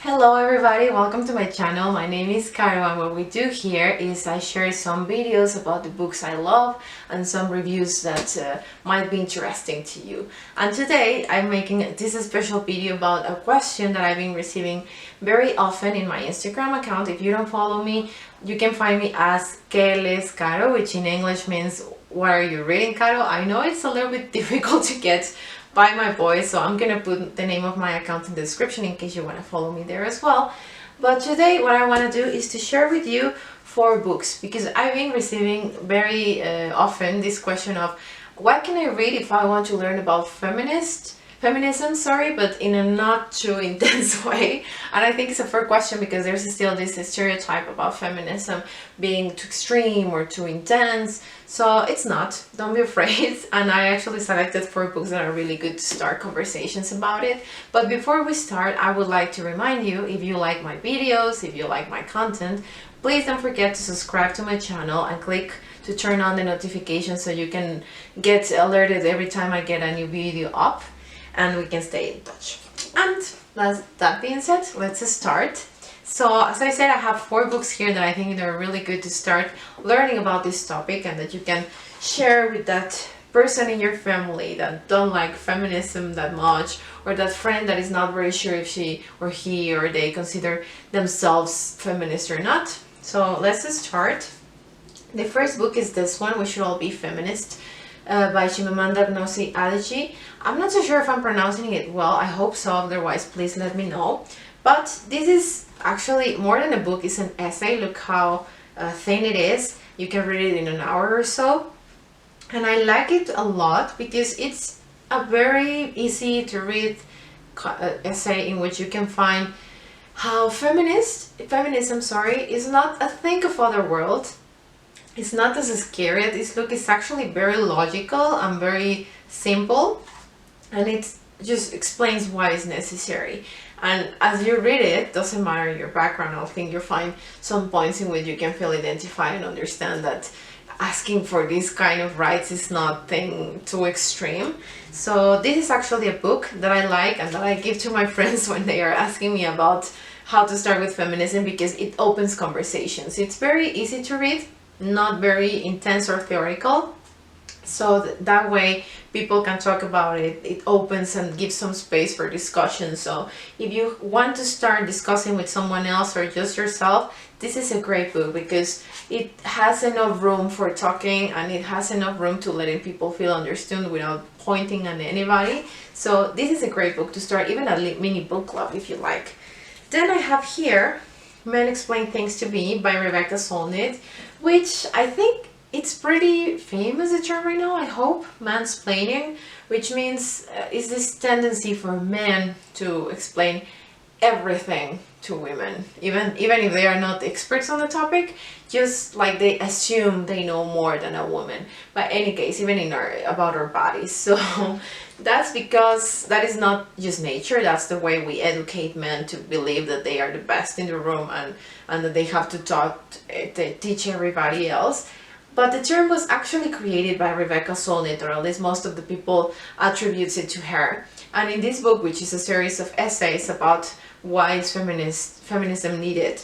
Hello everybody, welcome to my channel. My name is Caro and what we do here is I share some videos about the books I love and some reviews that might be interesting to you. And today I'm making this special video about a question that I've been receiving very often in my Instagram account. If you don't follow me, you can find me as ¿Qué lees, Caro?, which in English means what are you reading, Caro? I know it's a little bit difficult to get by my voice, so I'm gonna put the name of my account in the description in case you want to follow me there as well. But today what I want to do is to share with you 4 books, because I've been receiving very often this question of what can I read if I want to learn about feminism, but in a not too intense way. And I think it's a fair question because there's still this stereotype about feminism being too extreme or too intense. So it's not, don't be afraid. And I actually selected 4 books that are really good to start conversations about it. But before we start, I would like to remind you, if you like my videos, if you like my content, please don't forget to subscribe to my channel and click to turn on the notifications so you can get alerted every time I get a new video up, and we can stay in touch. And that being said, let's start. So as I said, I have 4 books here that I think they're really good to start learning about this topic and that you can share with that person in your family that don't like feminism that much, or that friend that is not very sure if she or he or they consider themselves feminist or not. So let's start. The first book is this one, We Should All Be Feminist, by Chimamanda Ngozi Adichie. I'm not so sure if I'm pronouncing it well, I hope so, otherwise please let me know. But this is actually more than a book, it's an essay. Look how thin it is. You can read it in an hour or so. And I like it a lot because it's a very easy to read essay in which you can find how feminism is not a thing of other world. It's not as scary as this look. It's actually very logical and very simple, and it just explains why it's necessary. And as you read it, doesn't matter your background, I think you'll find some points in which you can feel identified and understand that asking for this kind of rights is not thing too extreme. So this is actually a book that I like and that I give to my friends when they are asking me about how to start with feminism, because it opens conversations. It's very easy to read, not very intense or theoretical, so that way people can talk about it. It opens and gives some space for discussion. So if you want to start discussing with someone else or just yourself, this is a great book because it has enough room for talking and it has enough room to letting people feel understood without pointing at anybody. So this is a great book to start, even a mini book club if you like. Then I have here Men Explain Things to Me by Rebecca Solnit, which I think it's pretty famous, the term right now, I hope, mansplaining, which means is this tendency for men to explain everything to women, even if they are not experts on the topic, just like they assume they know more than a woman. But any case, even about our bodies. So that's because that is not just nature, that's the way we educate men to believe that they are the best in the room and that they have to teach everybody else. But the term was actually created by Rebecca Solnit, or at least most of the people attributes it to her. And in this book, which is a series of essays about why is feminism needed,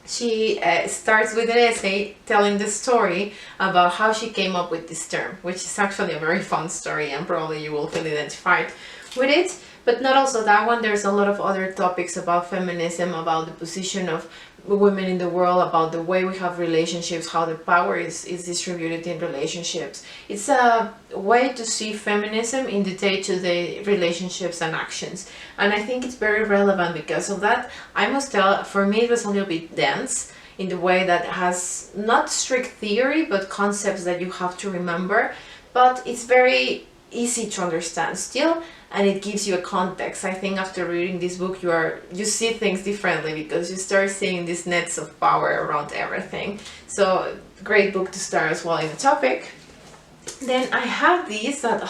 she starts with an essay telling the story about how she came up with this term, which is actually a very fun story and probably you will feel identified with it. But not also that one, there's a lot of other topics about feminism, about the position of women in the world, about the way we have relationships, how the power is distributed in relationships. It's a way to see feminism in the day-to-day relationships and actions, and I think it's very relevant because of that. I must tell, for me it was a little bit dense in the way that it has not strict theory but concepts that you have to remember, but it's very easy to understand still, and it gives you a context. I think after reading this book you see things differently because you start seeing these nets of power around everything. So great book to start as well in the topic. Then I have these that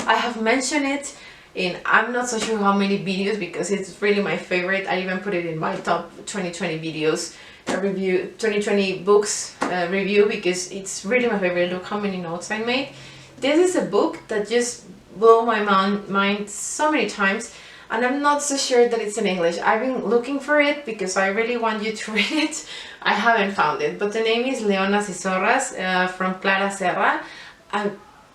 I have mentioned it in I'm not so sure how many videos because it's really my favorite. I even put it in my top 2020 videos review, 2020 books review, because it's really my favorite. Look how many notes I made. This is a book that just blew my mind so many times, and I'm not so sure that it's in English. I've been looking for it because I really want you to read it. I haven't found it, but the name is Leonas y Zorras from Clara Serra.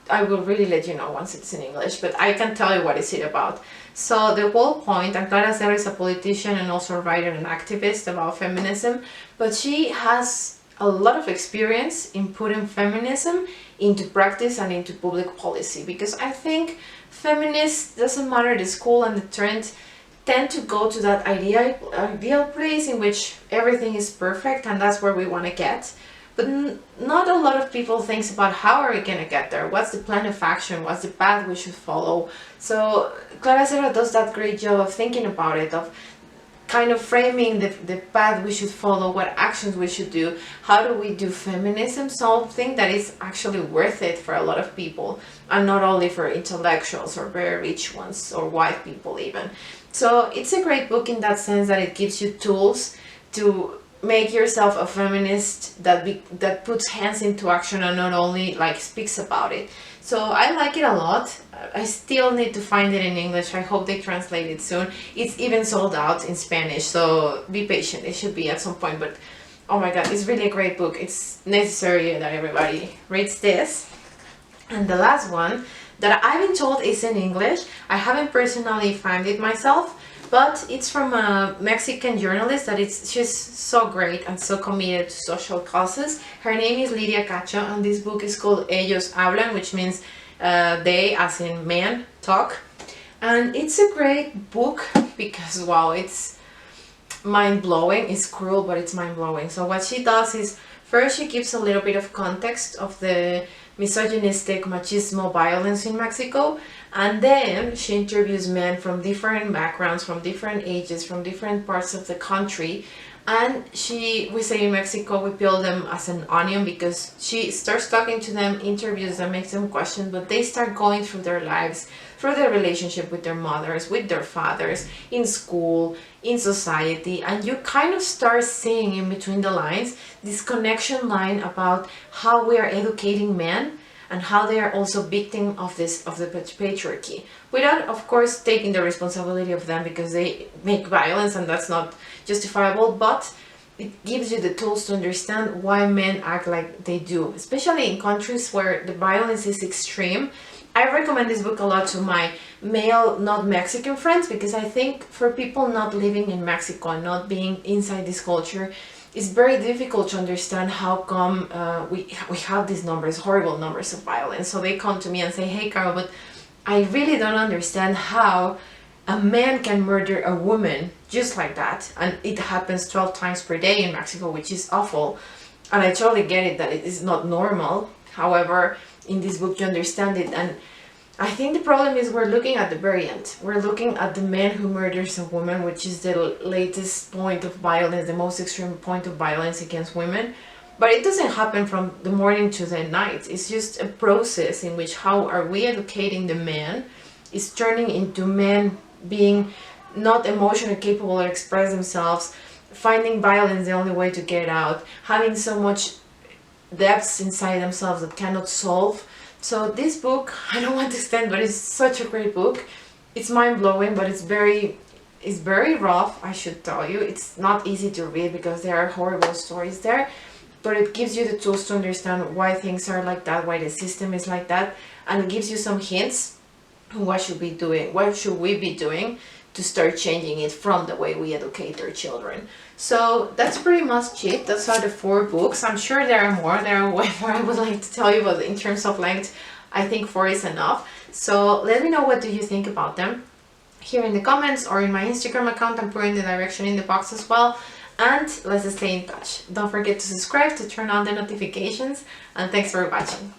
I will really let you know once it's in English, but I can tell you what is it about. So the whole point, and Clara Serra is a politician and also a writer and activist about feminism, but she has a lot of experience in putting feminism into practice and into public policy, because I think feminists, doesn't matter the school and the trend, tend to go to that ideal place in which everything is perfect and that's where we want to get. But not a lot of people thinks about how are we going to get there, what's the plan of action, what's the path we should follow. So Clara Serra does that great job of thinking about it, of kind of framing the path we should follow, what actions we should do, how do we do feminism, something that is actually worth it for a lot of people, and not only for intellectuals or very rich ones or white people even. So it's a great book in that sense that it gives you tools to make yourself a feminist that puts hands into action and not only like speaks about it. So I like it a lot. I still need to find it in English. I hope they translate it soon. It's even sold out in Spanish, so be patient. It should be at some point, but oh my god, it's really a great book. It's necessary that everybody reads this. And the last one that I've been told is in English. I haven't personally found it myself, but it's from a Mexican journalist she's so great and so committed to social causes. Her name is Lydia Cacho, and this book is called Ellos Hablan, which means they, as in men, talk. And it's a great book because, wow, it's mind-blowing. It's cruel, but it's mind-blowing. So what she does is, first she gives a little bit of context of the misogynistic machismo violence in Mexico, and then she interviews men from different backgrounds, from different ages, from different parts of the country. And we say in Mexico, we peel them as an onion, because she starts talking to them, interviews them, makes them question, but they start going through their lives, through their relationship with their mothers, with their fathers, in school, in society, and you kind of start seeing in between the lines this connection line about how we are educating men and how they are also victim of the patriarchy, without of course taking the responsibility of them, because they make violence and that's not justifiable, but it gives you the tools to understand why men act like they do, especially in countries where the violence is extreme. I recommend this book a lot to my male, not Mexican friends, because I think for people not living in Mexico and not being inside this culture, it's very difficult to understand how come we have these numbers, horrible numbers of violence. So they come to me and say, hey Carol, but I really don't understand how a man can murder a woman just like that. And it happens 12 times per day in Mexico, which is awful. And I totally get it that it is not normal. However, in this book you understand it. And I think the problem is we're looking at the very end. We're looking at the man who murders a woman, which is the latest point of violence, the most extreme point of violence against women. But it doesn't happen from the morning to the night. It's just a process in which how are we educating the man is turning into men being not emotionally capable to express themselves, finding violence the only way to get out, having so much depths inside themselves that cannot solve. So this book, I don't want to extend, but it's such a great book. It's mind-blowing, but it's very rough, I should tell you. It's not easy to read because there are horrible stories there, but it gives you the tools to understand why things are like that, why the system is like that, and it gives you some hints on what should we be doing to start changing it from the way we educate our children. So that's pretty much it. Those are the 4 books. I'm sure there are more. There are way more I would like to tell you, but in terms of length, I think 4 is enough. So let me know what do you think about them here in the comments or in my Instagram account. I'm putting the direction in the box as well. And let's stay in touch. Don't forget to subscribe to turn on the notifications. And thanks for watching.